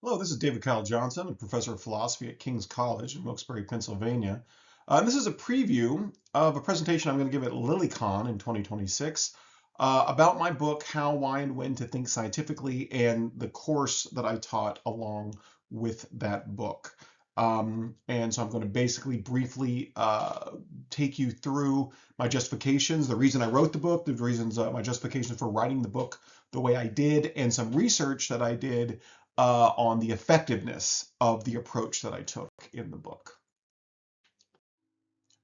Hello, this is David Kyle Johnson, a professor of philosophy at King's College in Wilkes-Barre, Pennsylvania. And this is a preview of a presentation I'm going to give at LiliCon in 2026 about my book, How, Why, and When to Think Scientifically, and the course that I taught along with that book. And so I'm going to basically briefly take you through my justifications, the reason I wrote the book, the reasons, my justifications for writing the book the way I did, and some research that I did on the effectiveness of the approach that I took in the book.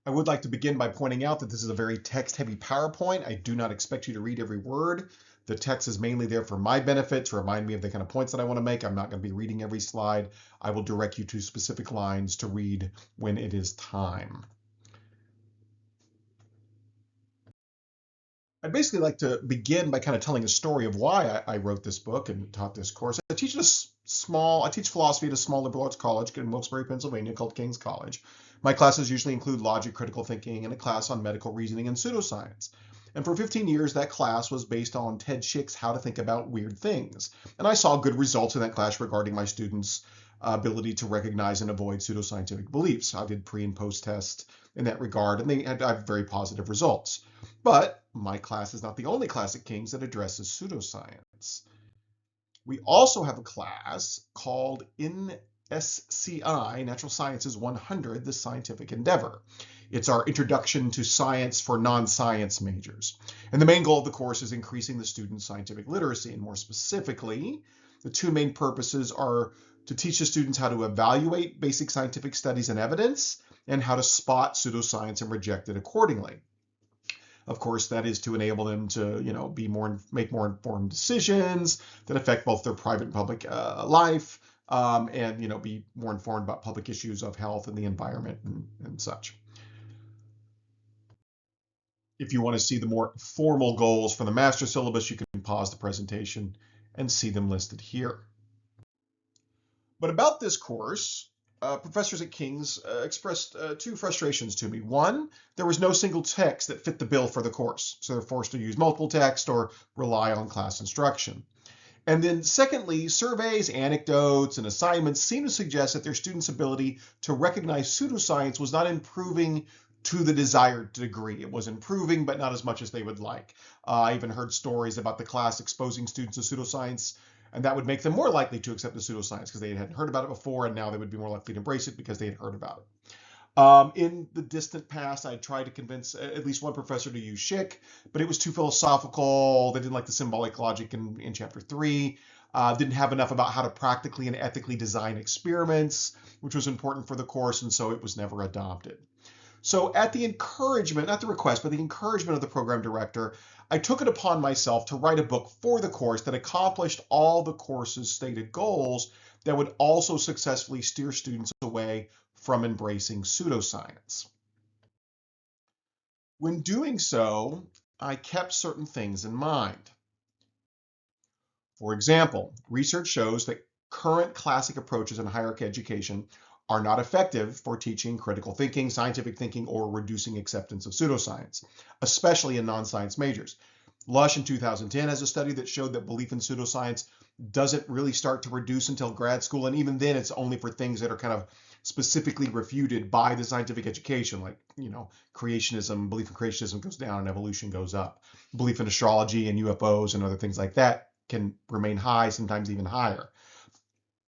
I would like to begin by pointing out that this is a very text-heavy PowerPoint. I do not expect you to read every word. The text is mainly there for my benefit to remind me of the kind of points that I want to make. I'm not going to be reading every slide. I will direct you to specific lines to read when it is time. I'd basically like to begin by kind of telling a story of why I wrote this book and taught this course. I teach philosophy at a small liberal arts college in Wilkes-Barre, Pennsylvania called King's College. My classes usually include logic, critical thinking, and a class on medical reasoning and pseudoscience. And for 15 years, that class was based on Ted Schick's How to Think About Weird Things. And I saw good results in that class regarding my students' ability to recognize and avoid pseudoscientific beliefs. I did pre and post tests in that regard, and I have very positive results. But my class is not the only class at King's that addresses pseudoscience. We also have a class called NSCI, Natural Sciences 100, the Scientific Endeavor. It's our introduction to science for non-science majors. And the main goal of the course is increasing the student's scientific literacy. And more specifically, the two main purposes are to teach the students how to evaluate basic scientific studies and evidence, and how to spot pseudoscience and reject it accordingly. Of course, that is to enable them to, make more informed decisions that affect both their private and public life, and be more informed about public issues of health and the environment and such. If you want to see the more formal goals for the master syllabus, you can pause the presentation and see them listed here. But about this course, professors at King's expressed two frustrations to me. One, there was no single text that fit the bill for the course, so they're forced to use multiple text or rely on class instruction. And then secondly, surveys, anecdotes, and assignments seem to suggest that their students' ability to recognize pseudoscience was not improving to the desired degree. It was improving, but not as much as they would like. I even heard stories about the class exposing students to pseudoscience, and that would make them more likely to accept the pseudoscience because they hadn't heard about it before, and now they would be more likely to embrace it because they had heard about it. In the distant past, I tried to convince at least one professor to use Schick, but it was too philosophical. They didn't like the symbolic logic in chapter 3. Didn't have enough about how to practically and ethically design experiments, which was important for the course, and so it was never adopted. So at the encouragement, not the request, but the encouragement of the program director, I took it upon myself to write a book for the course that accomplished all the course's stated goals that would also successfully steer students away from embracing pseudoscience. When doing so, I kept certain things in mind. For example, research shows that current classic approaches in higher education are not effective for teaching critical thinking, scientific thinking, or reducing acceptance of pseudoscience, especially in non-science majors. Lush in 2010 has a study that showed that belief in pseudoscience doesn't really start to reduce until grad school, and even then it's only for things that are kind of specifically refuted by the scientific education, like, creationism. Belief in creationism goes down and evolution goes up. Belief in astrology and UFOs and other things like that can remain high, sometimes even higher.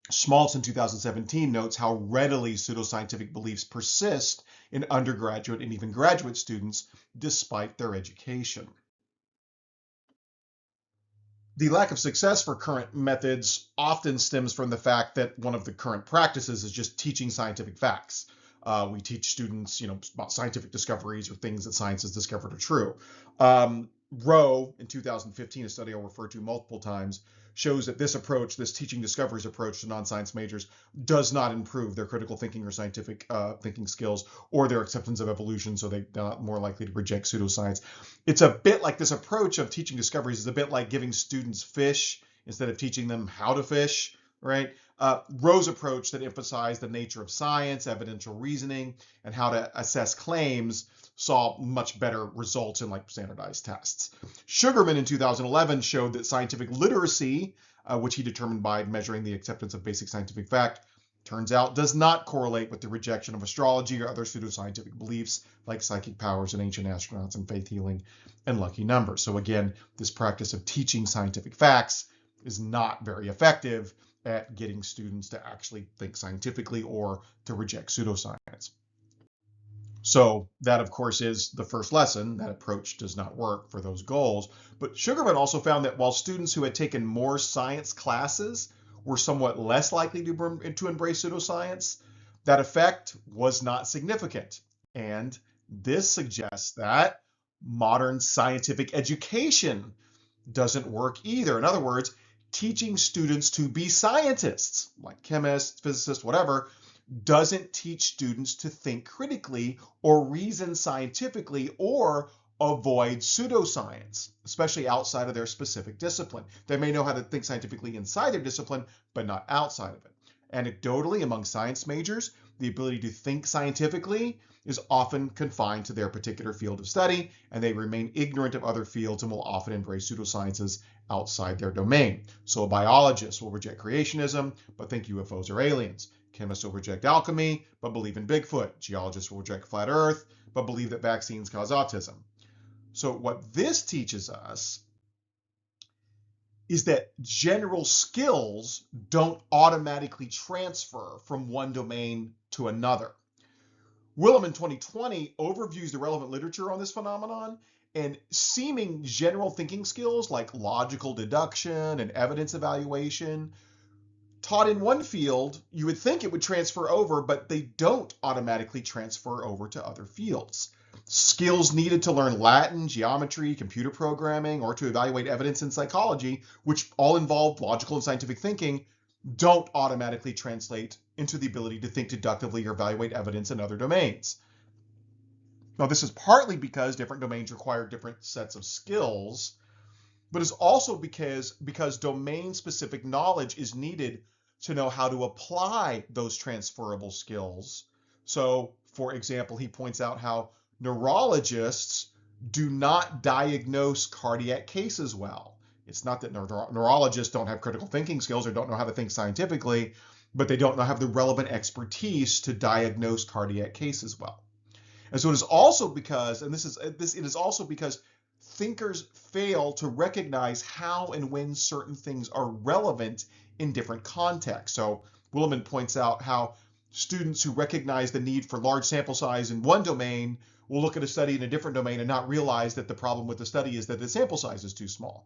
Schmaltz in 2017 notes how readily pseudoscientific beliefs persist in undergraduate and even graduate students despite their education. The lack of success for current methods often stems from the fact that one of the current practices is just teaching scientific facts. We teach students, about scientific discoveries or things that science has discovered are true. Rowe, in 2015, a study I'll refer to multiple times, shows that this approach, this teaching discoveries approach to non-science majors, does not improve their critical thinking or scientific thinking skills or their acceptance of evolution, so they're not more likely to reject pseudoscience. It's a bit like this approach of teaching discoveries is a bit like giving students fish instead of teaching them how to fish, right? Rowe's approach that emphasized the nature of science, evidential reasoning, and how to assess claims saw much better results in like standardized tests. Sugarman in 2011 showed that scientific literacy which he determined by measuring the acceptance of basic scientific fact, turns out does not correlate with the rejection of astrology or other pseudoscientific beliefs like psychic powers and ancient astronauts and faith healing and lucky numbers. So again, this practice of teaching scientific facts is not very effective at getting students to actually think scientifically or to reject pseudoscience. So that, of course, is the first lesson. That approach does not work for those goals. But Sugarman also found that while students who had taken more science classes were somewhat less likely to embrace pseudoscience, that effect was not significant. And this suggests that modern scientific education doesn't work either. In other words, teaching students to be scientists, like chemists, physicists, whatever, doesn't teach students to think critically or reason scientifically or avoid pseudoscience, especially outside of their specific discipline. They may know how to think scientifically inside their discipline, but not outside of it. Anecdotally, among science majors, the ability to think scientifically is often confined to their particular field of study, and they remain ignorant of other fields and will often embrace pseudosciences outside their domain. So a biologist will reject creationism, but think UFOs are aliens. Chemists will reject alchemy, but believe in Bigfoot. Geologists will reject flat Earth, but believe that vaccines cause autism. So what this teaches us is that general skills don't automatically transfer from one domain to another. Willem in 2020 overviews the relevant literature on this phenomenon, and seeming general thinking skills like logical deduction and evidence evaluation taught in one field, you would think it would transfer over, but they don't automatically transfer over to other fields. Skills needed to learn Latin, geometry, computer programming, or to evaluate evidence in psychology, which all involve logical and scientific thinking, don't automatically translate into the ability to think deductively or evaluate evidence in other domains. Now, this is partly because different domains require different sets of skills, but it's also because domain-specific knowledge is needed to know how to apply those transferable skills. So, for example, he points out how neurologists do not diagnose cardiac cases well. It's not that neurologists don't have critical thinking skills or don't know how to think scientifically, but they don't have the relevant expertise to diagnose cardiac cases well. And so it is also because, it is also because thinkers fail to recognize how and when certain things are relevant in different contexts. So Williman points out how students who recognize the need for large sample size in one domain will look at a study in a different domain and not realize that the problem with the study is that the sample size is too small.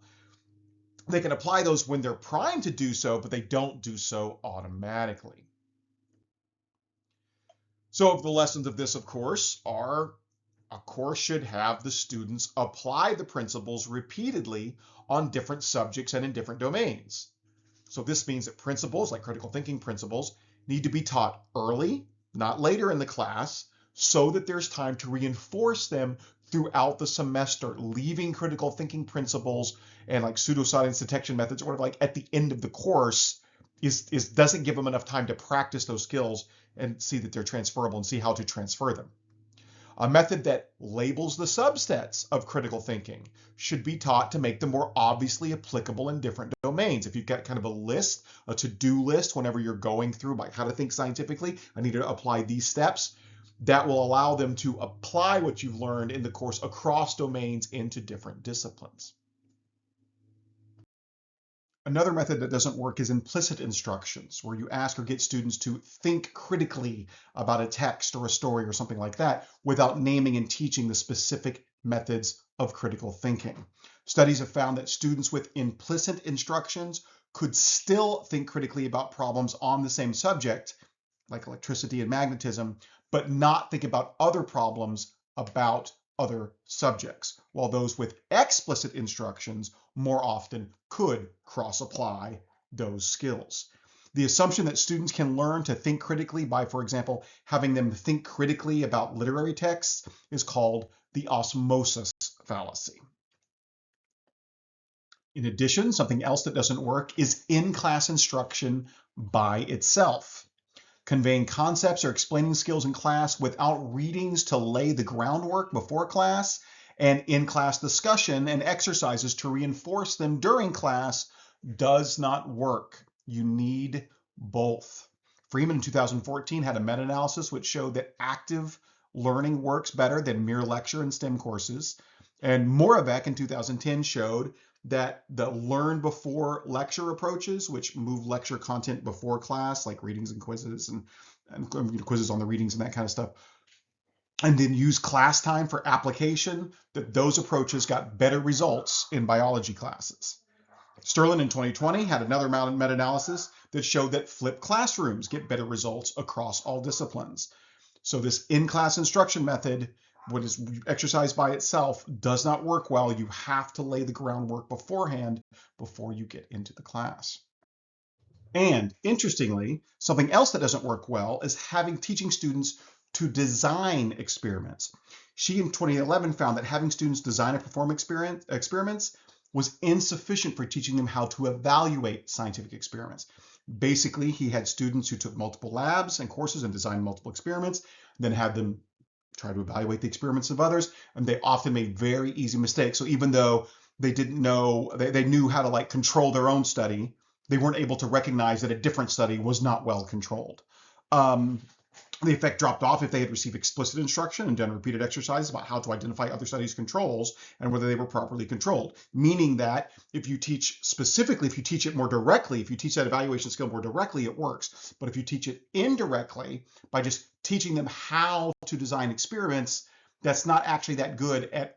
They can apply those when they're primed to do so, but they don't do so automatically. So the lessons of this, of course, are a course should have the students apply the principles repeatedly on different subjects and in different domains. So this means that principles, like critical thinking principles, need to be taught early, not later in the class, so that there's time to reinforce them throughout the semester, leaving critical thinking principles and like pseudoscience detection methods or whatever, like at the end of the course doesn't give them enough time to practice those skills and see that they're transferable and see how to transfer them. A method that labels the subsets of critical thinking should be taught to make them more obviously applicable in different domains. If you've got kind of a list, a to-do list, whenever you're going through like how to think scientifically, I need to apply these steps, that will allow them to apply what you've learned in the course across domains into different disciplines. Another method that doesn't work is implicit instructions, where you ask or get students to think critically about a text or a story or something like that without naming and teaching the specific methods of critical thinking. Studies have found that students with implicit instructions could still think critically about problems on the same subject, like electricity and magnetism, but not think about other problems about other subjects, while those with explicit instructions more often could cross-apply those skills. The assumption that students can learn to think critically by, for example, having them think critically about literary texts is called the osmosis fallacy. In addition, something else that doesn't work is in-class instruction by itself. Conveying concepts or explaining skills in class without readings to lay the groundwork before class, and in-class discussion and exercises to reinforce them during class does not work. You need both. Freeman in 2014 had a meta-analysis which showed that active learning works better than mere lecture and STEM courses. And Moravec in 2010 showed that the learn before lecture approaches, which move lecture content before class, like readings and quizzes and quizzes on the readings and that kind of stuff, and then use class time for application, that those approaches got better results in biology classes. Sterling in 2020 had another meta-analysis that showed that flipped classrooms get better results across all disciplines. So this in-class instruction method, what is exercise by itself, does not work well. You have to lay the groundwork beforehand before you get into the class. And interestingly, something else that doesn't work well is teaching students to design experiments. She in 2011 found that having students design and perform experiments was insufficient for teaching them how to evaluate scientific experiments. Basically, he had students who took multiple labs and courses and designed multiple experiments, then had them try to evaluate the experiments of others, and they often made very easy mistakes. So even though they didn't know, they knew how to control their own study, they weren't able to recognize that a different study was not well controlled. The effect dropped off if they had received explicit instruction and done repeated exercises about how to identify other studies' controls and whether they were properly controlled. Meaning that if you teach specifically, if you teach it more directly, if you teach that evaluation skill more directly, it works. But if you teach it indirectly by just teaching them how to design experiments, that's not actually that good at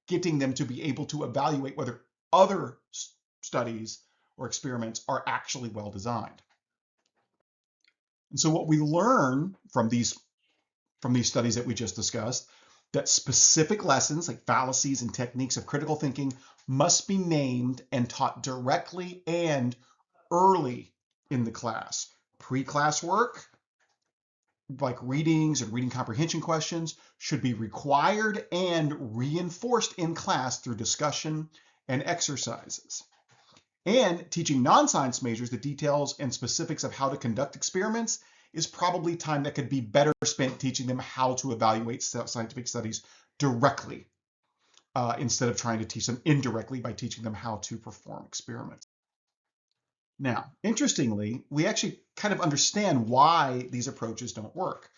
getting them to be able to evaluate whether other studies or experiments are actually well designed. And so what we learn from these studies that we just discussed, that specific lessons like fallacies and techniques of critical thinking must be named and taught directly and early in the class. Pre-class work, like readings and reading comprehension questions, should be required and reinforced in class through discussion and exercises. And teaching non-science majors the details and specifics of how to conduct experiments is probably time that could be better spent teaching them how to evaluate scientific studies directly, instead of trying to teach them indirectly by teaching them how to perform experiments. Now, interestingly, we actually kind of understand why these approaches don't work.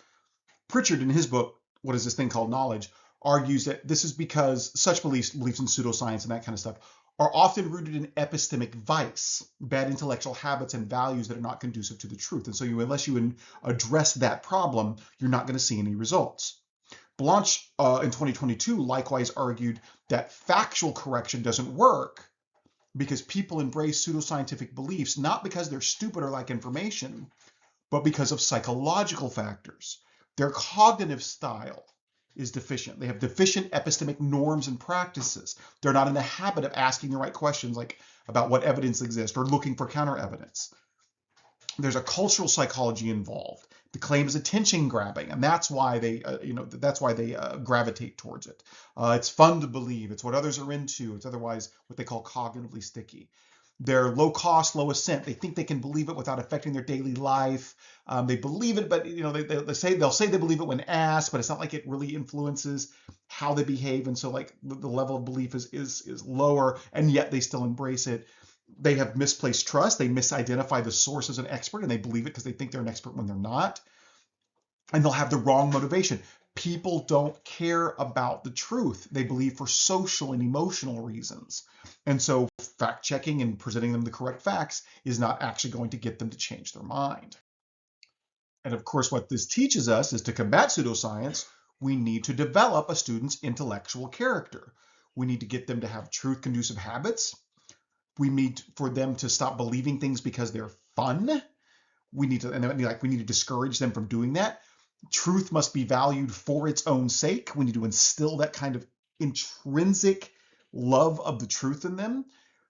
Pritchard, in his book, What Is This Thing Called Knowledge?, argues that this is because such beliefs in pseudoscience and that kind of stuff, are often rooted in epistemic vice, bad intellectual habits and values that are not conducive to the truth. And so unless you address that problem, you're not going to see any results. Blanche in 2022 likewise argued that factual correction doesn't work because people embrace pseudoscientific beliefs not because they're stupid or lack information, but because of psychological factors. Their cognitive style is deficient. They have deficient epistemic norms and practices. They're not in the habit of asking the right questions, like about what evidence exists or looking for counter evidence. There's a cultural psychology involved. The claim is attention grabbing, and that's why they, gravitate towards it. It's fun to believe. It's what others are into. It's otherwise what they call cognitively sticky. They're low cost, low assent. They think they can believe it without affecting their daily life. They believe it, but they'll say they believe it when asked, but it's not like it really influences how they behave. And so the level of belief is lower, and yet they still embrace it. They have misplaced trust. They misidentify the source as an expert, and they believe it because they think they're an expert when they're not. And they'll have the wrong motivation. People don't care about the truth. They believe for social and emotional reasons. And so fact-checking and presenting them the correct facts is not actually going to get them to change their mind. And of course, what this teaches us is to combat pseudoscience, we need to develop a student's intellectual character. We need to get them to have truth-conducive habits. We need for them to stop believing things because they're fun. We need to discourage them from doing that. Truth must be valued for its own sake. We need to instill that kind of intrinsic love of the truth in them.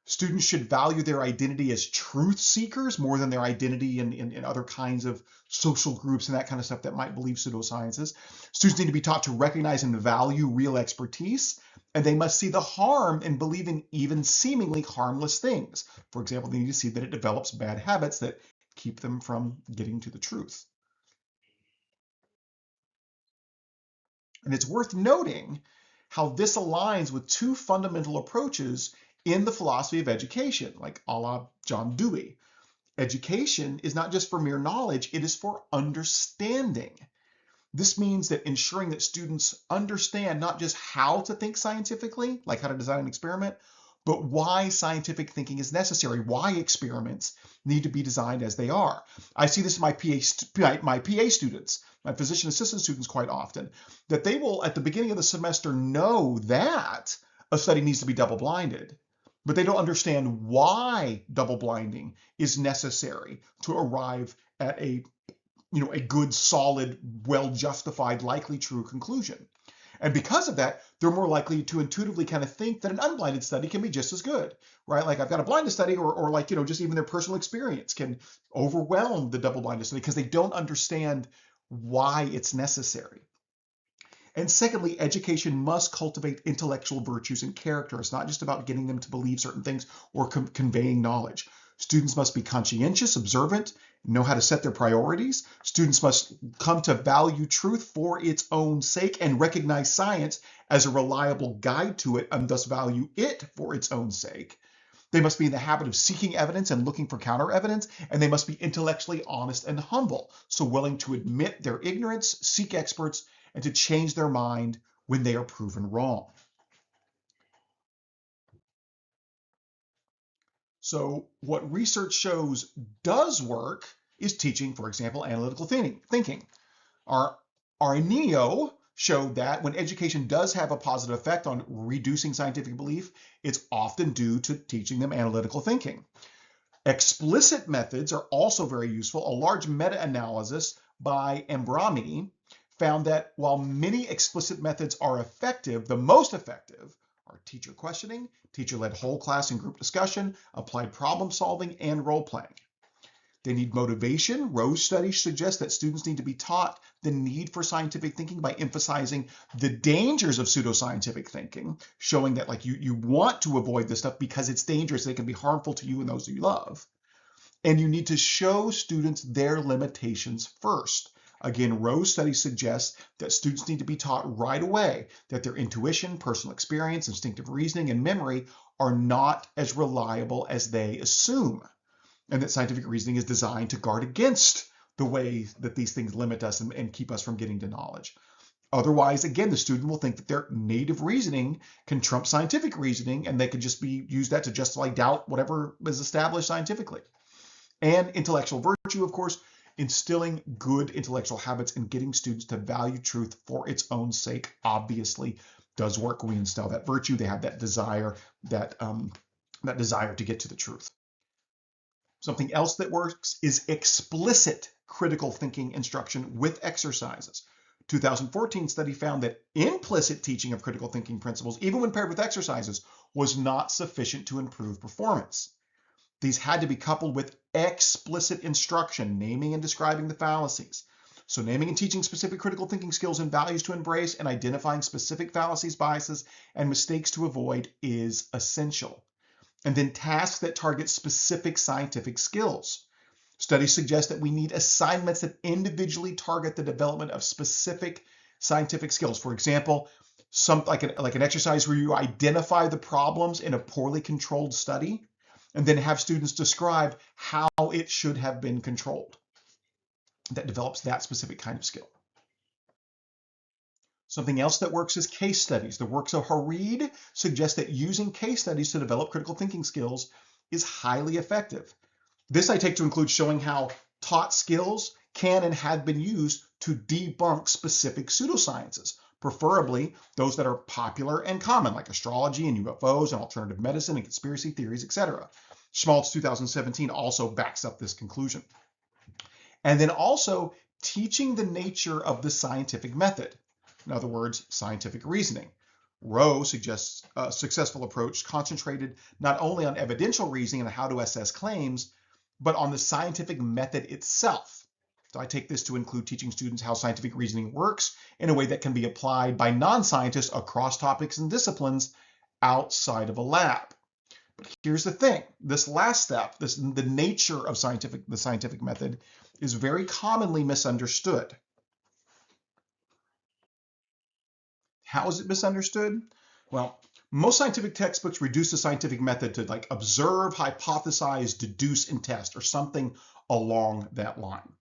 Students should value their identity as truth seekers more than their identity in other kinds of social groups and that kind of stuff that might believe pseudosciences. Students need to be taught to recognize and value real expertise, and they must see the harm in believing even seemingly harmless things. For example, they need to see that it develops bad habits that keep them from getting to the truth. And it's worth noting how this aligns with two fundamental approaches in the philosophy of education, like a la John Dewey. Education is not just for mere knowledge, it is for understanding. This means that ensuring that students understand not just how to think scientifically, like how to design an experiment, but why scientific thinking is necessary, why experiments need to be designed as they are. I see this in my PA students, my physician assistant students quite often, that they will at the beginning of the semester know that a study needs to be double-blinded, but they don't understand why double blinding is necessary to arrive at a good, solid, well-justified, likely true conclusion. And because of that, they're more likely to intuitively kind of think that an unblinded study can be just as good, right? Like I've got a blinded study or like, just even their personal experience can overwhelm the double-blinded study because they don't understand why it's necessary. And secondly, education must cultivate intellectual virtues and character. It's not just about getting them to believe certain things or conveying knowledge. Students must be conscientious, observant, know how to set their priorities. Students must come to value truth for its own sake and recognize science as a reliable guide to it and thus value it for its own sake. They must be in the habit of seeking evidence and looking for counter evidence, and they must be intellectually honest and humble, so willing to admit their ignorance, seek experts, and to change their mind when they are proven wrong. So what research shows does work is teaching, for example, analytical thinking. Our NEO showed that when education does have a positive effect on reducing scientific belief, it's often due to teaching them analytical thinking. Explicit methods are also very useful. A large meta-analysis by Ambrami found that while many explicit methods are effective, the most effective are teacher questioning, teacher-led whole class and group discussion, applied problem solving, and role-playing. They need motivation. Rose studies suggest that students need to be taught the need for scientific thinking by emphasizing the dangers of pseudoscientific thinking, showing that like you want to avoid this stuff because it's dangerous. It can be harmful to you and those you love. And you need to show students their limitations first. Again, Rose studies suggest that students need to be taught right away that their intuition, personal experience, instinctive reasoning, and memory are not as reliable as they assume, and that scientific reasoning is designed to guard against the way that these things limit us and keep us from getting to knowledge. Otherwise, again, the student will think that their native reasoning can trump scientific reasoning, and they could just use that to justify doubt whatever is established scientifically. And intellectual virtue, of course, instilling good intellectual habits and getting students to value truth for its own sake obviously does work. When we instill that virtue, they have that desire, that desire to get to the truth. Something else that works is explicit critical thinking instruction with exercises. 2014 study found that implicit teaching of critical thinking principles, even when paired with exercises, was not sufficient to improve performance. These had to be coupled with explicit instruction, naming and describing the fallacies. So naming and teaching specific critical thinking skills and values to embrace and identifying specific fallacies, biases, and mistakes to avoid is essential. And then tasks that target specific scientific skills. Studies suggest that we need assignments that individually target the development of specific scientific skills. For example, like an exercise where you identify the problems in a poorly controlled study and then have students describe how it should have been controlled. That develops that specific kind of skill. Something else that works is case studies. The works of Hareed suggest that using case studies to develop critical thinking skills is highly effective. This I take to include showing how taught skills can and have been used to debunk specific pseudosciences, preferably those that are popular and common, like astrology and UFOs and alternative medicine and conspiracy theories, etc. Schmaltz 2017 also backs up this conclusion. And then also teaching the nature of the scientific method. In other words, scientific reasoning. Rowe suggests a successful approach concentrated not only on evidential reasoning and how to assess claims, but on the scientific method itself. So I take this to include teaching students how scientific reasoning works in a way that can be applied by non-scientists across topics and disciplines outside of a lab. But here's the thing, this last step, the nature of the scientific method is very commonly misunderstood. How is it misunderstood? Well, Most scientific textbooks reduce the scientific method to like observe, hypothesize, deduce, and test, or something along that line.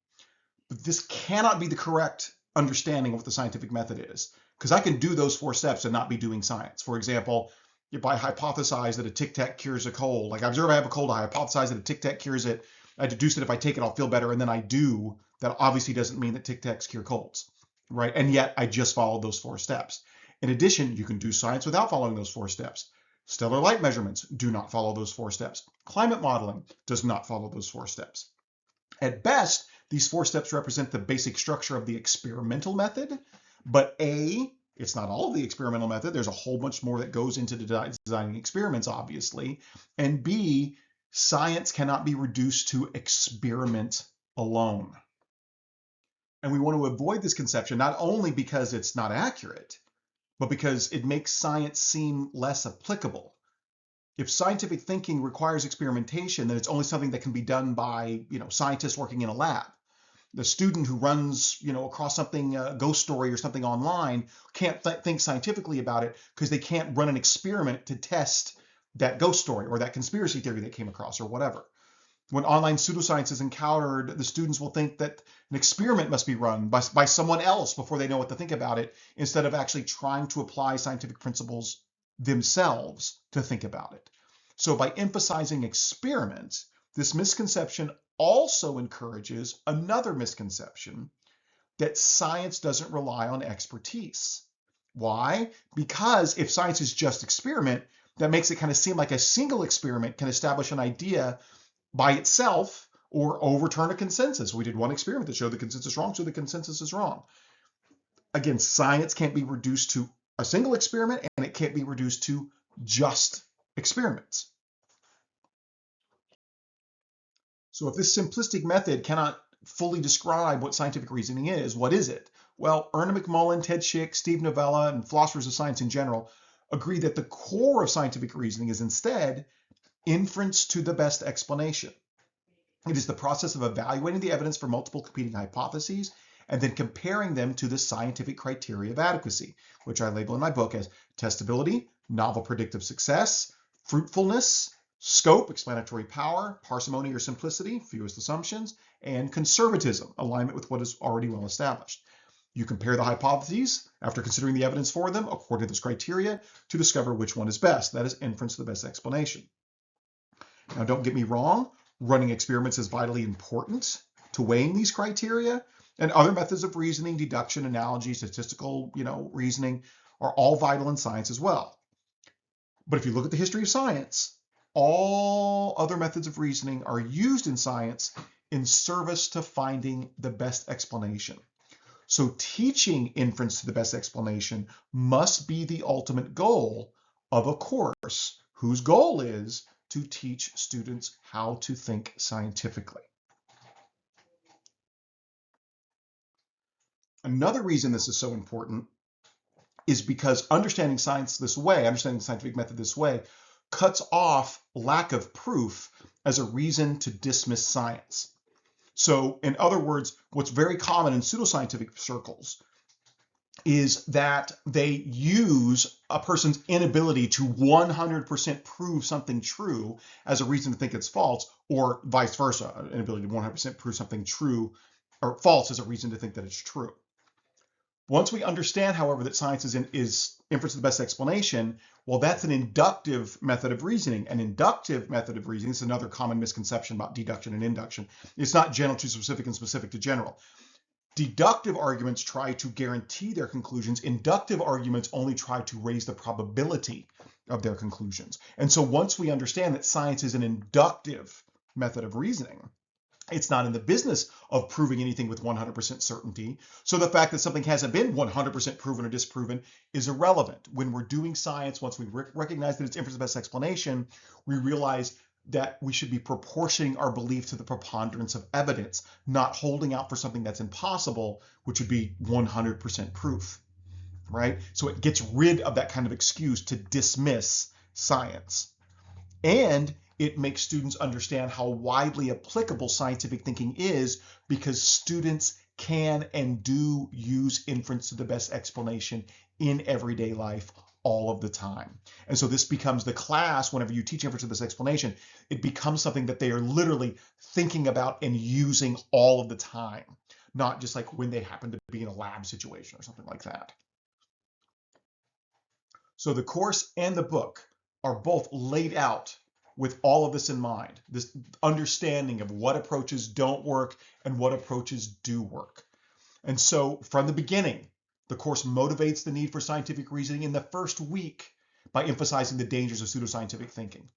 But this cannot be the correct understanding of what the scientific method is, because I can do those 4 steps and not be doing science. For example, if I hypothesize that a Tic Tac cures a cold, like I observe I have a cold, I hypothesize that a Tic Tac cures it, I deduce that if I take it, I'll feel better, and then I do, that obviously doesn't mean that Tic Tacs cure colds, right? And yet I just followed those 4 steps. In addition, you can do science without following those 4 steps. Stellar light measurements do not follow those 4 steps. Climate modeling does not follow those 4 steps. At best, these 4 steps represent the basic structure of the experimental method, but A, it's not all of the experimental method. There's a whole bunch more that goes into designing experiments, obviously. And B, science cannot be reduced to experiment alone. And we want to avoid this conception, not only because it's not accurate, but because it makes science seem less applicable. If scientific thinking requires experimentation, then it's only something that can be done by, scientists working in a lab. The student who runs, across something, a ghost story or something online, can't think scientifically about it because they can't run an experiment to test that ghost story or that conspiracy theory they came across or whatever. When online pseudoscience is encountered, the students will think that an experiment must be run by someone else before they know what to think about it, instead of actually trying to apply scientific principles themselves to think about it. So by emphasizing experiments, this misconception also encourages another misconception, that science doesn't rely on expertise. Why? Because if science is just experiment, that makes it kind of seem like a single experiment can establish an idea by itself or overturn a consensus. We did one experiment that showed the consensus wrong, so the consensus is wrong. Again, science can't be reduced to a single experiment, and it can't be reduced to just experiments. So if this simplistic method cannot fully describe what scientific reasoning is, what is it? Well, Erna McMullen, Ted Schick, Steve Novella, and philosophers of science in general agree that the core of scientific reasoning is instead inference to the best explanation. It is the process of evaluating the evidence for multiple competing hypotheses and then comparing them to the scientific criteria of adequacy, which I label in my book as testability, novel predictive success, fruitfulness, scope, explanatory power, parsimony or simplicity, fewest assumptions, and conservatism, alignment with what is already well established. You compare the hypotheses after considering the evidence for them according to those criteria to discover which one is best. That is inference to the best explanation. Now, don't get me wrong, running experiments is vitally important to weighing these criteria, and other methods of reasoning, deduction, analogy, statistical, reasoning are all vital in science as well. But if you look at the history of science, all other methods of reasoning are used in science in service to finding the best explanation. So teaching inference to the best explanation must be the ultimate goal of a course whose goal is to teach students how to think scientifically. Another reason this is so important is because understanding science this way, understanding the scientific method this way, cuts off lack of proof as a reason to dismiss science. So in other words, what's very common in pseudoscientific circles is that they use a person's inability to 100% prove something true as a reason to think it's false, or vice versa, an inability to 100% prove something true or false as a reason to think that it's true. Once we understand, however, that science is inference to the best explanation, well, that's an inductive method of reasoning. An inductive method of reasoning is another common misconception about deduction and induction. It's not general to specific and specific to general. Deductive arguments try to guarantee their conclusions. Inductive arguments only try to raise the probability of their conclusions. And so once we understand that science is an inductive method of reasoning, it's not in the business of proving anything with 100% certainty. So the fact that something hasn't been 100% proven or disproven is irrelevant. When we're doing science, once we recognize that it's inference to the best explanation, we realize that we should be proportioning our belief to the preponderance of evidence, not holding out for something that's impossible, which would be 100% proof, right? So it gets rid of that kind of excuse to dismiss science. And it makes students understand how widely applicable scientific thinking is, because students can and do use inference to the best explanation in everyday life all of the time. And so this becomes the class, whenever you teach inference of this explanation, it becomes something that they are literally thinking about and using all of the time, not just like when they happen to be in a lab situation or something like that. So the course and the book are both laid out with all of this in mind, this understanding of what approaches don't work and what approaches do work. And so from the beginning, the course motivates the need for scientific reasoning in the first week by emphasizing the dangers of pseudoscientific thinking.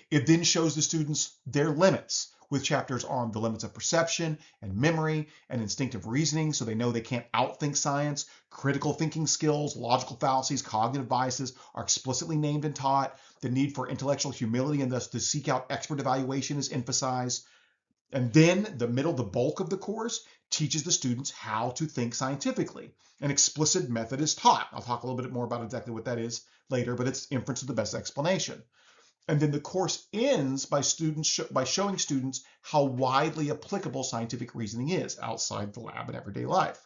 It then shows the students their limits with chapters on the limits of perception and memory and instinctive reasoning, so they know they can't outthink science. Critical thinking skills, logical fallacies, cognitive biases are explicitly named and taught. The need for intellectual humility and thus to seek out expert evaluation is emphasized. And then the bulk of the course teaches the students how to think scientifically. An explicit method is taught. I'll talk a little bit more about exactly what that is later, but it's inference of the best explanation. And then the course ends by showing students how widely applicable scientific reasoning is outside the lab in everyday life.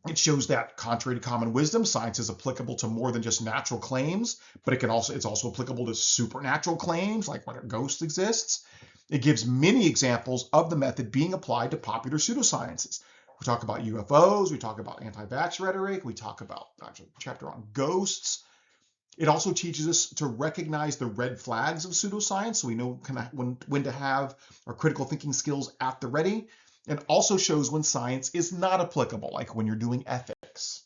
It shows that, contrary to common wisdom, science is applicable to more than just natural claims, but it's also applicable to supernatural claims, like whether ghosts exist. It gives many examples of the method being applied to popular pseudosciences. We talk about UFOs, we talk about anti-vax rhetoric, we talk about actually a chapter on ghosts. It also teaches us to recognize the red flags of pseudoscience, so we know when to have our critical thinking skills at the ready, and also shows when science is not applicable, like when you're doing ethics.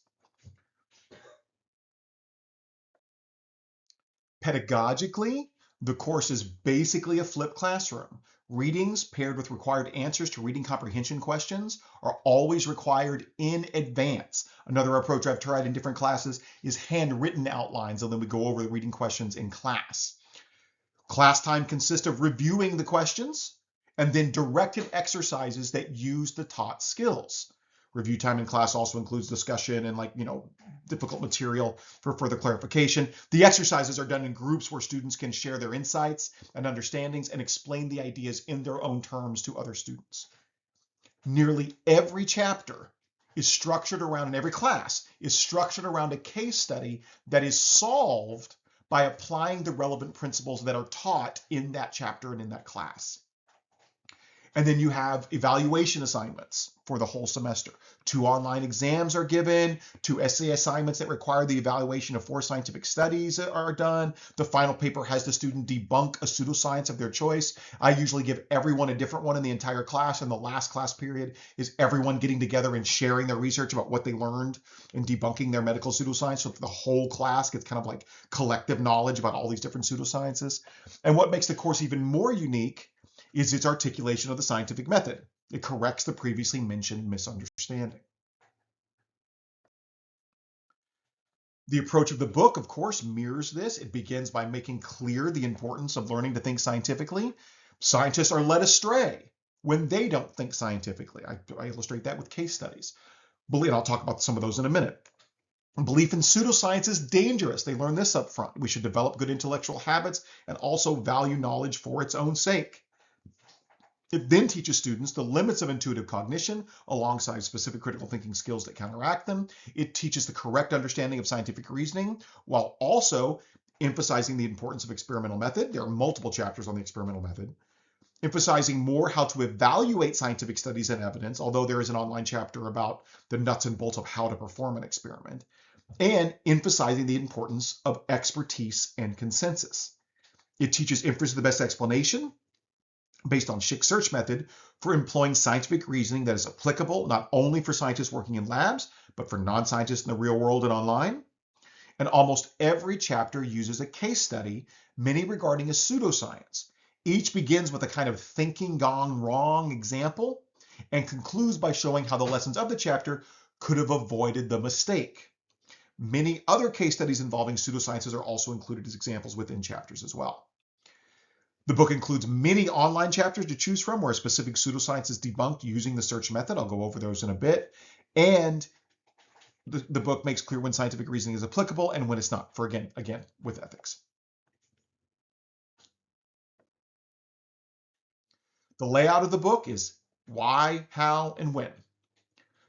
Pedagogically, the course is basically a flipped classroom. Readings paired with required answers to reading comprehension questions are always required in advance. Another approach I've tried in different classes is handwritten outlines, and then we go over the reading questions in class. Class time consists of reviewing the questions and then directed exercises that use the taught skills. Review time in class also includes discussion and difficult material for further clarification. The exercises are done in groups where students can share their insights and understandings and explain the ideas in their own terms to other students. Nearly every chapter is structured around, and every class is structured around a case study that is solved by applying the relevant principles that are taught in that chapter and in that class. And then you have evaluation assignments for the whole semester. 2 online exams are given, 2 essay assignments that require the evaluation of 4 scientific studies are done. The final paper has the student debunk a pseudoscience of their choice. I usually give everyone a different one in the entire class, and the last class period is everyone getting together and sharing their research about what they learned in debunking their medical pseudoscience. So the whole class gets kind of like collective knowledge about all these different pseudosciences. And what makes the course even more unique is its articulation of the scientific method. It corrects the previously mentioned misunderstanding. The approach of the book, of course, mirrors this. It begins by making clear the importance of learning to think scientifically. Scientists are led astray when they don't think scientifically. I illustrate that with case studies. And I'll talk about some of those in a minute. Belief in pseudoscience is dangerous. They learn this up front. We should develop good intellectual habits and also value knowledge for its own sake. It then teaches students the limits of intuitive cognition alongside specific critical thinking skills that counteract them. It teaches the correct understanding of scientific reasoning while also emphasizing the importance of experimental method. There are multiple chapters on the experimental method. Emphasizing more how to evaluate scientific studies and evidence, although there is an online chapter about the nuts and bolts of how to perform an experiment. And emphasizing the importance of expertise and consensus. It teaches inference of the best explanation, based on Schick's search method, for employing scientific reasoning that is applicable not only for scientists working in labs, but for non-scientists in the real world and online. And almost every chapter uses a case study, many regarding a pseudoscience. Each begins with a kind of thinking gone wrong example and concludes by showing how the lessons of the chapter could have avoided the mistake. Many other case studies involving pseudosciences are also included as examples within chapters as well. The book includes many online chapters to choose from where a specific pseudoscience is debunked using the search method. I'll go over those in a bit. And the book makes clear when scientific reasoning is applicable and when it's not, for again with ethics. The layout of the book is why, how, and when.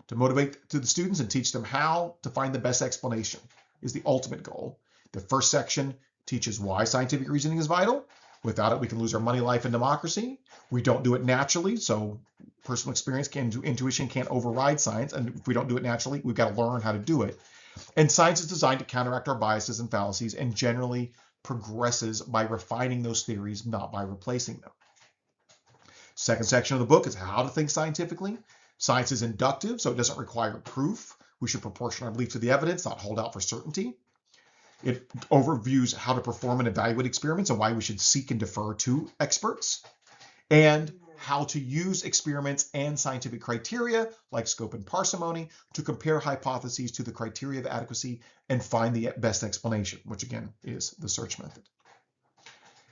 To motivate to the students and teach them how to find the best explanation is the ultimate goal. The first section teaches why scientific reasoning is vital. Without it, we can lose our money, life, and democracy. We don't do it naturally, so personal experience intuition can't override science, and if we don't do it naturally, we've got to learn how to do it. And science is designed to counteract our biases and fallacies and generally progresses by refining those theories, not by replacing them. Second section of the book is how to think scientifically. Science is inductive, so it doesn't require proof. We should proportion our belief to the evidence, not hold out for certainty. It overviews how to perform and evaluate experiments and why we should seek and defer to experts, and how to use experiments and scientific criteria like scope and parsimony to compare hypotheses to the criteria of adequacy and find the best explanation, which again is the search method.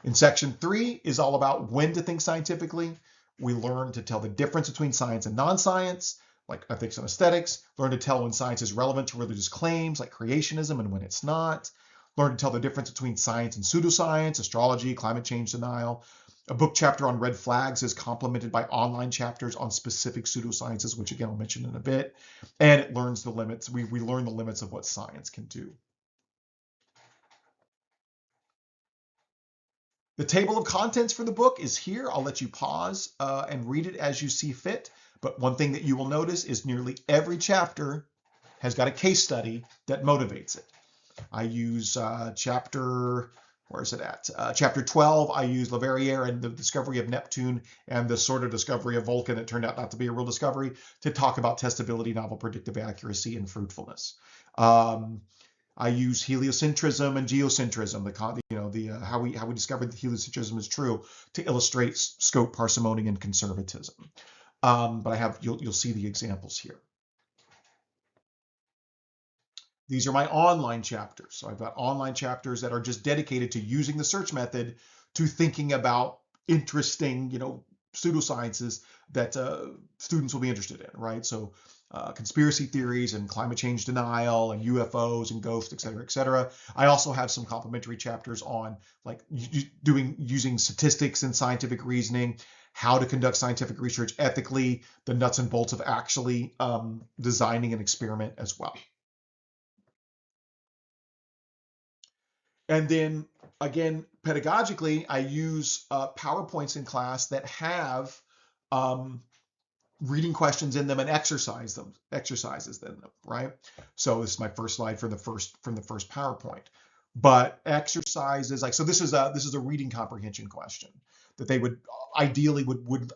In section 3 is all about when to think scientifically. We learn to tell the difference between science and non-science, like ethics and aesthetics. Learn to tell when science is relevant to religious claims, like creationism, and when it's not. Learn to tell the difference between science and pseudoscience, astrology, climate change denial. A book chapter on red flags is complemented by online chapters on specific pseudosciences, which again I'll mention in a bit. And it learns the limits. We learn the limits of what science can do. The table of contents for the book is here. I'll let you pause and read it as you see fit. But one thing that you will notice is nearly every chapter has got a case study that motivates it. I use chapter 12, I use Leverrier and the discovery of Neptune and the sort of discovery of Vulcan that turned out not to be a real discovery to talk about testability, novel predictive accuracy, and fruitfulness. I use heliocentrism and geocentrism, how we discovered that heliocentrism is true, to illustrate scope, parsimony, and conservatism. But you'll see the examples here. These are my online chapters. So I've got online chapters that are just dedicated to using the search method to thinking about interesting, pseudosciences that students will be interested in, right? So conspiracy theories and climate change denial and UFOs and ghosts, et cetera, et cetera. I also have some complementary chapters on using statistics and scientific reasoning, how to conduct scientific research ethically, the nuts and bolts of actually designing an experiment as well. And then again, pedagogically, I use PowerPoints in class that have reading questions in them and exercises in them, right? So this is my first slide from the first PowerPoint. But exercises this is a reading comprehension question that they would ideally would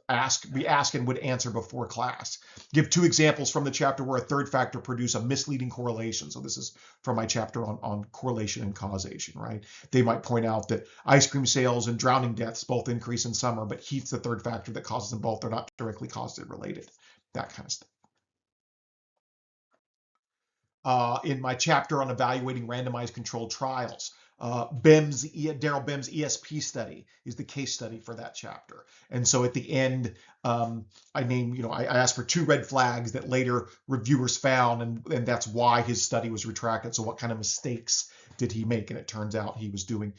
be asked and would answer before class. Give 2 examples from the chapter where a third factor produced a misleading correlation. So this is from my chapter on correlation and causation, right? They might point out that ice cream sales and drowning deaths both increase in summer, but heat's the third factor that causes them both. They're not directly causative related, that kind of stuff. In my chapter on evaluating randomized controlled trials, Daryl Bem's ESP study is the case study for that chapter. And so at the end, I asked for 2 red flags that later reviewers found, and that's why his study was retracted. So what kind of mistakes did he make? And it turns out he was doing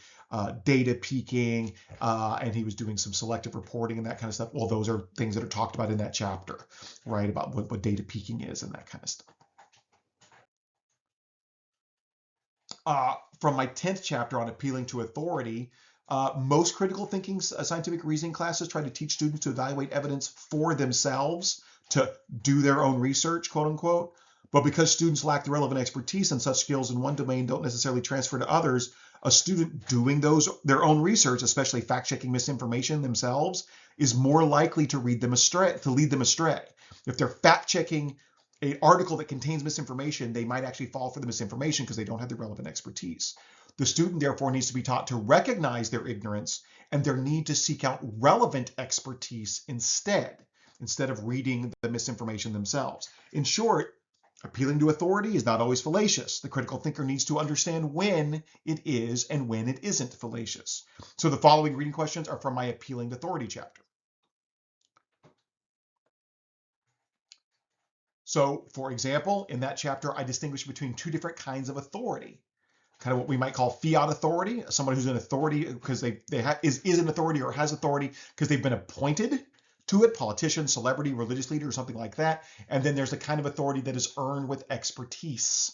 data peaking, and he was doing some selective reporting and that kind of stuff. Well, those are things that are talked about in that chapter, right? About what data peaking is and that kind of stuff. From my 10th chapter on appealing to authority, most critical thinking scientific reasoning classes try to teach students to evaluate evidence for themselves, to do their own research, quote unquote. But because students lack the relevant expertise and such skills in one domain don't necessarily transfer to others, a student doing their own research, especially fact-checking misinformation themselves, is more likely to lead them astray. If they're fact-checking an article that contains misinformation, they might actually fall for the misinformation because they don't have the relevant expertise. The student therefore needs to be taught to recognize their ignorance and their need to seek out relevant expertise instead of reading the misinformation themselves. In short, appealing to authority is not always fallacious. The critical thinker needs to understand when it is and when it isn't fallacious. So the following reading questions are from my appealing to authority chapter. So, for example, in that chapter, I distinguish between 2 different kinds of authority. Kind of what we might call fiat authority, someone who's an authority because is an authority or has authority because they've been appointed to it, politician, celebrity, religious leader, or something like that. And then there's a kind of authority that is earned with expertise.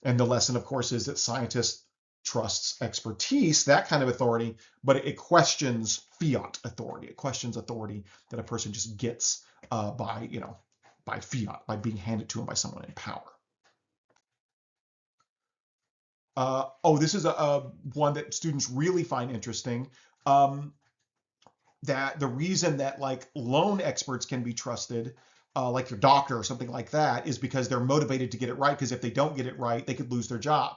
And the lesson, of course, is that scientists trusts expertise, that kind of authority, but it questions fiat authority. It questions authority that a person just gets by fiat, by being handed to him by someone in power. This is a one that students really find interesting. That the reason that like loan experts can be trusted, like your doctor or something like that, is because they're motivated to get it right. Because if they don't get it right, they could lose their job.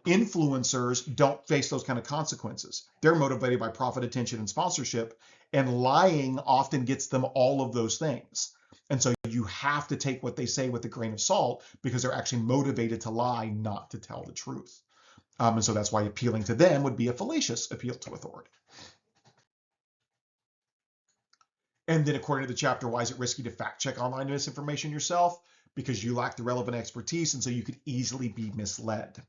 Influencers don't face those kind of consequences. They're motivated by profit, attention, and sponsorship, and lying often gets them all of those things. And so you have to take what they say with a grain of salt because they're actually motivated to lie, not to tell the truth. And so that's why appealing to them would be a fallacious appeal to authority. And then according to the chapter, why is it risky to fact check online misinformation yourself? Because you lack the relevant expertise, and so you could easily be misled,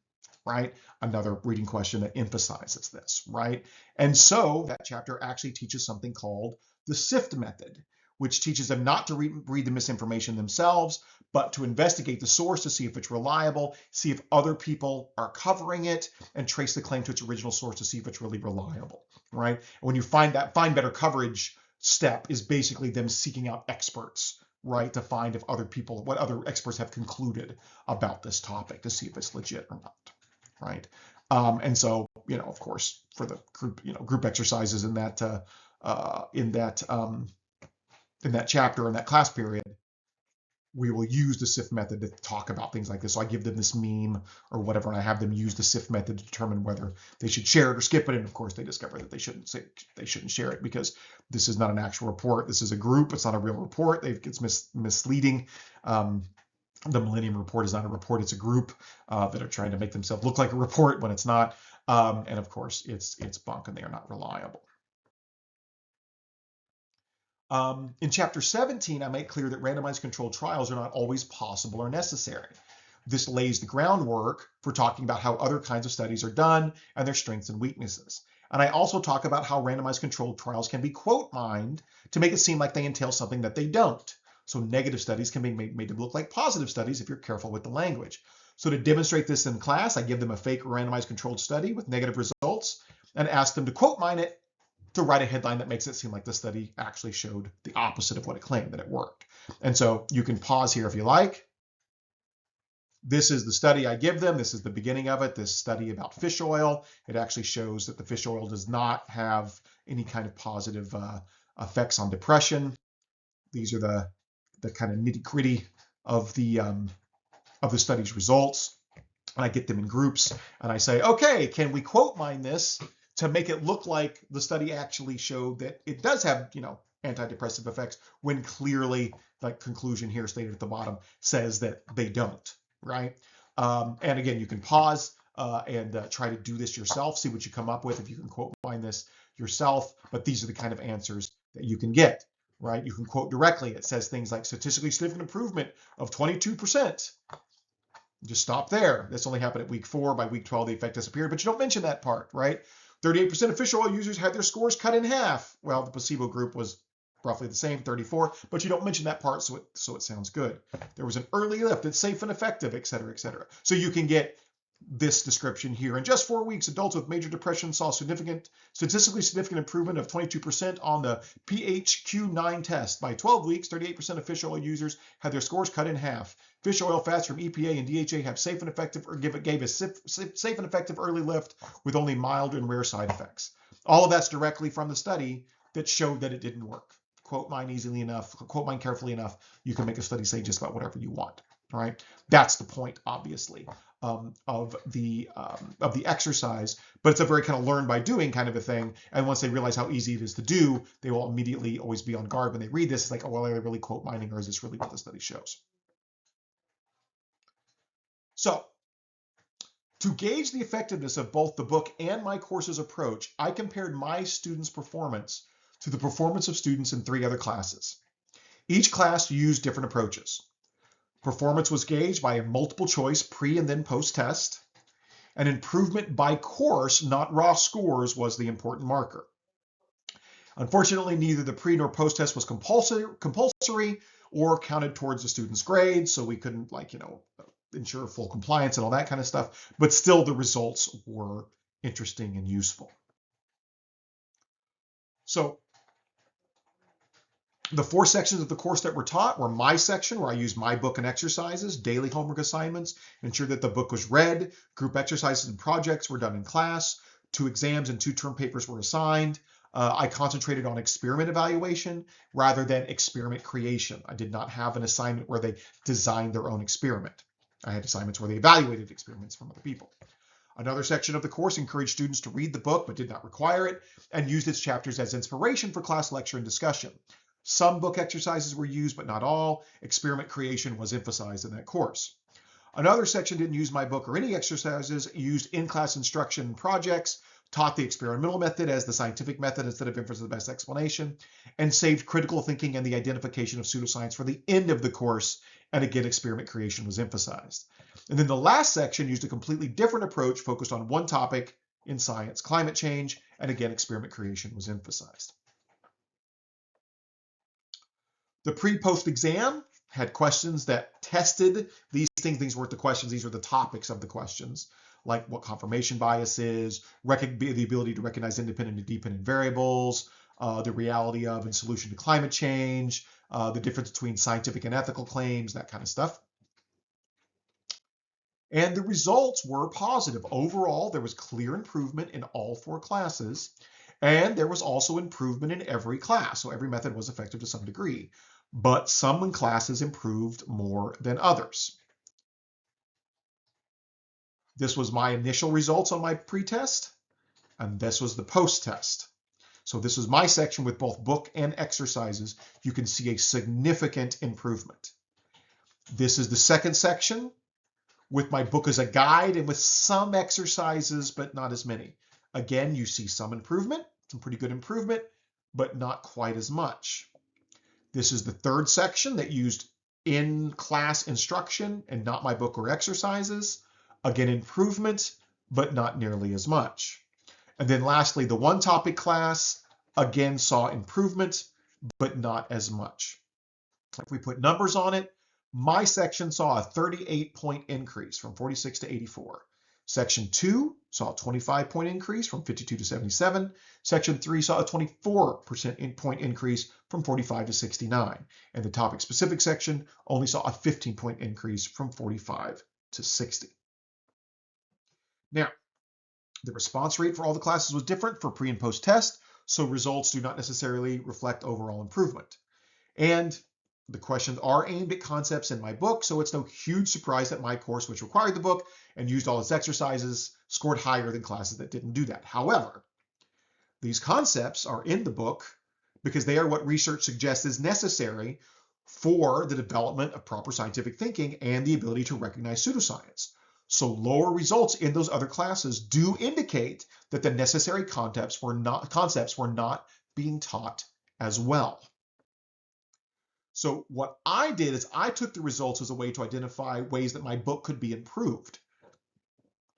right? Another reading question that emphasizes this, right? And so that chapter actually teaches something called the SIFT method, which teaches them not to read the misinformation themselves, but to investigate the source to see if it's reliable, see if other people are covering it, and trace the claim to its original source to see if it's really reliable, right? And when you find better coverage step is basically them seeking out experts, right, to find if what other experts have concluded about this topic to see if it's legit or not, right? And so, of course, for the group exercises in that chapter, in that class period, we will use the SIFT method to talk about things like this. So I give them this meme or whatever, and I have them use the SIFT method to determine whether they should share it or skip it. And of course, they discover that they shouldn't share it because this is not an actual report. This is a group. It's not a real report. It's misleading. The Millennium Report is not a report. It's a group that are trying to make themselves look like a report when it's not. And of course, it's bunk, and they are not reliable. In chapter 17, I make clear that randomized controlled trials are not always possible or necessary. This lays the groundwork for talking about how other kinds of studies are done and their strengths and weaknesses. And I also talk about how randomized controlled trials can be quote mined to make it seem like they entail something that they don't. So negative studies can be made to look like positive studies if you're careful with the language. So to demonstrate this in class, I give them a fake randomized controlled study with negative results and ask them to quote mine it to write a headline that makes it seem like the study actually showed the opposite of what it claimed, that it worked. And so you can pause here if you like. This is the study I give them. This is the beginning of it, this study about fish oil. It actually shows that the fish oil does not have any kind of positive effects on depression. These are the kind of nitty-gritty of the study's results. And I get them in groups and I say, okay, can we quote mine this to make it look like the study actually showed that it does have, antidepressive effects, when clearly, like conclusion here stated at the bottom, says that they don't, right? And again, you can pause and try to do this yourself, see what you come up with if you can quote mine this yourself. But these are the kind of answers that you can get, right? You can quote directly. It says things like statistically significant improvement of 22%. Just stop there. This only happened at week 4. By week 12, the effect disappeared, but you don't mention that part, right? 38% of fish oil users had their scores cut in half. Well, the placebo group was roughly the same, 34, but you don't mention that part, so it sounds good. There was an early lift. It's safe and effective, et cetera, et cetera. So you can get this description here. In just 4 weeks, adults with major depression saw statistically significant improvement of 22% on the PHQ-9 test. By 12 weeks, 38% of fish oil users had their scores cut in half. Fish oil fats from EPA and DHA have safe and effective, or gave a safe and effective early lift with only mild and rare side effects. All of that's directly from the study that showed that it didn't work. Quote mine easily enough, quote mine carefully enough, you can make a study say just about whatever you want. Right? That's the point, obviously, of the exercise, but it's a very kind of learn by doing kind of a thing. And once they realize how easy it is to do, they will immediately always be on guard when they read this. It's like, oh, well, are they really quote mining, or is this really what the study shows? So, to gauge the effectiveness of both the book and my course's approach, I compared my students' performance to the performance of students in 3 other classes. Each class used different approaches. Performance was gauged by a multiple choice pre and then post test. An improvement by course, not raw scores, was the important marker. Unfortunately, neither the pre nor post test was compulsory or counted towards the student's grade, so we couldn't ensure full compliance and all that kind of stuff, but still the results were interesting and useful. So the 4 sections of the course that were taught were my section, where I used my book and exercises, daily homework assignments, ensure that the book was read, group exercises and projects were done in class, 2 exams and 2 term papers were assigned. I concentrated on experiment evaluation rather than experiment creation. I did not have an assignment where they designed their own experiment. I had assignments where they evaluated experiments from other people. Another section of the course encouraged students to read the book but did not require it, and used its chapters as inspiration for class lecture and discussion. Some book exercises were used, but not all. Experiment creation was emphasized in that course. Another section didn't use my book or any exercises, used in-class instruction and projects, taught the experimental method as the scientific method instead of inference of the best explanation, and saved critical thinking and the identification of pseudoscience for the end of the course, and again, experiment creation was emphasized. And then the last section used a completely different approach, focused on one topic in science, climate change, and again, experiment creation was emphasized. The pre-post exam had questions that tested these things. These weren't the questions, these were the topics of the questions, like what confirmation bias is, the ability to recognize independent and dependent variables, the reality of and solution to climate change, the difference between scientific and ethical claims, that kind of stuff. And the results were positive. Overall, there was clear improvement in all 4 classes, and there was also improvement in every class. So every method was effective to some degree, but some classes improved more than others. This was my initial results on my pre-test, and this was the post-test. So this was my section with both book and exercises. You can see a significant improvement. This is the second section with my book as a guide and with some exercises, but not as many. Again, you see some improvement, some pretty good improvement, but not quite as much. This is the third section that used in-class instruction and not my book or exercises. Again, improvement, but not nearly as much. And then lastly, the one topic class, again, saw improvement, but not as much. If we put numbers on it, my section saw a 38-point increase from 46 to 84. Section 2 saw a 25-point increase from 52 to 77. Section 3 saw a 24% increase from 45 to 69. And the topic-specific section only saw a 15-point increase from 45 to 60. Now, the response rate for all the classes was different for pre and post test, so results do not necessarily reflect overall improvement. And the questions are aimed at concepts in my book, so it's no huge surprise that my course, which required the book and used all its exercises, scored higher than classes that didn't do that. However, these concepts are in the book because they are what research suggests is necessary for the development of proper scientific thinking and the ability to recognize pseudoscience. So lower results in those other classes do indicate that the necessary concepts were not being taught as well. So what I did is I took the results as a way to identify ways that my book could be improved.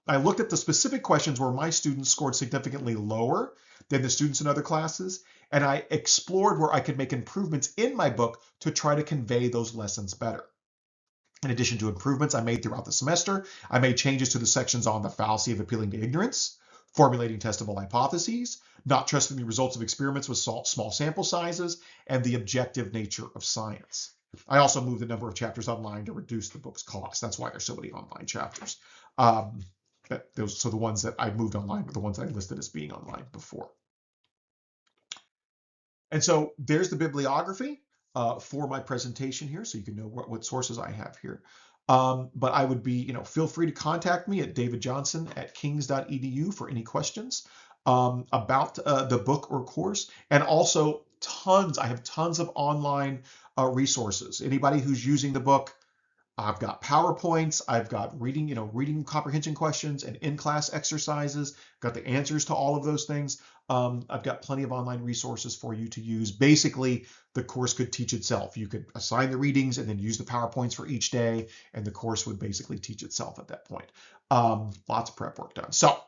I looked at the specific questions where my students scored significantly lower than the students in other classes, and I explored where I could make improvements in my book to try to convey those lessons better. In addition to improvements I made throughout the semester, I made changes to the sections on the fallacy of appealing to ignorance, formulating testable hypotheses, not trusting the results of experiments with small sample sizes, and the objective nature of science. I also moved the number of chapters online to reduce the book's cost. That's why there's so many online chapters. So the ones that I moved online were the ones I listed as being online before. And so there's the bibliography for my presentation here, so you can know what sources I have here. But I would be, feel free to contact me at davidjohnson@kings.edu for any questions about the book or course. And also I have tons of online resources. Anybody who's using the book, I've got PowerPoints, I've got reading comprehension questions and in-class exercises, got the answers to all of those things. I've got plenty of online resources for you to use. Basically, the course could teach itself. You could assign the readings and then use the PowerPoints for each day, and the course would basically teach itself at that point. Lots of prep work done. So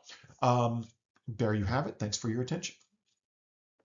there you have it. Thanks for your attention.